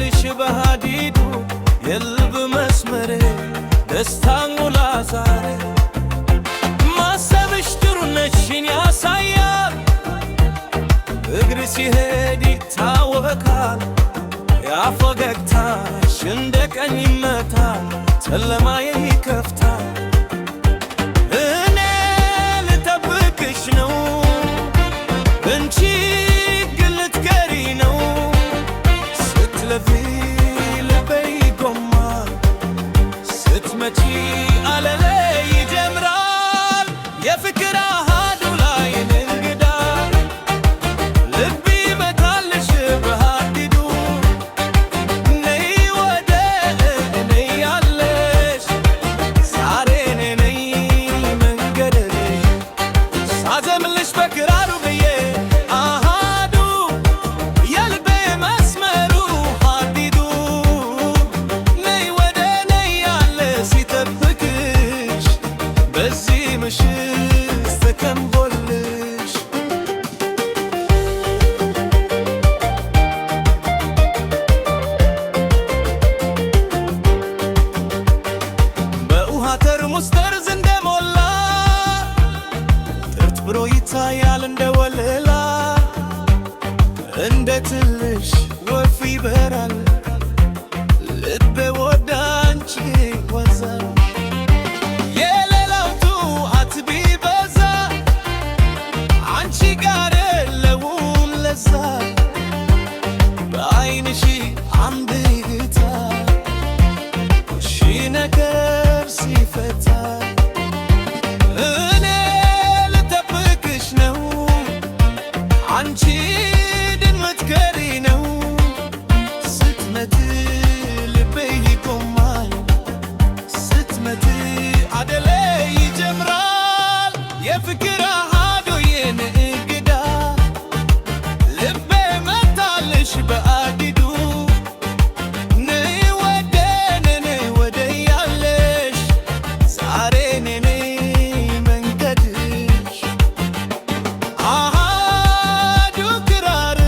ልታልሽ በሃዲዱ የልብ መስመሬ ደስታን ሙላ ዛሬ ማሰብሽ ጥሩ ነሽን ያሳያል እግር ሲሄድ ይታወቃል ያ ፈገግታሽ እንደ ቀን ይመታል ጨለማዬ ይከፍታል እኔ ልጠብቅሽ ነው እንጂ ግን ልትቀሪ ነው ስትለፊ ልቤ ይቆማል ስትመጪ አለሌ ይጀምራል የፍቅር አሃዱ ላይ እንግዳ ልብ ይመታልሽ በሃዲዱ ነይ ወደ እኔ ያለሽ ዛሬ ነይ መንገዴ ሳዘምልሽ በክራሩ ብዬ አሃዱ የልቤ መስመሩ ሃዲዱ ነይ ወደ እኔ ያለ ሲጠብቅሽ በዚህ ምሽት ተከንቦልሽ በውሃ ተርሙስ ጠርዝ እንደሞላ ጥርት ብሎ ይታያል እንደ ወለላ እንደ ትንሽ ወፍ ይበራል ልቤ ወደ አንቺ ይወዛል የሌላው ጡዓት ቢበዛ አንቺ ጋር የለውም ለዛ በዓይንሽ አንድ እይታ ሺህ ነገር ሲፈታ እኔ ልጠብቅሽ ነው አንቺ ግን ምትቀሪ ነው ስትመጪ ልቤ ይቆማል ስትመጪ አደሌ ይጀምራል የፍቅር አሃዱ የኔ እንግዳ ልቤ መታልሽ በሃዲዱ ነይ ወደ እኔ ወደ ያለሽ ዛሬ ነይ መንገድሽ አሃዱ ክራር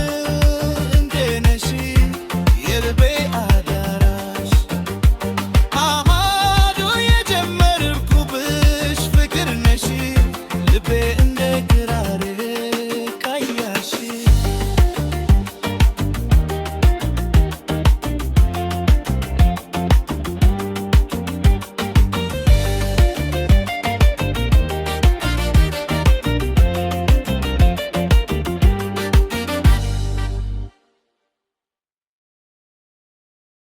እንዴ ነሽ የልቤ አዳራሽ አሃዱ የጀመርኩብሽ ፍቅር ነሽ ልቤ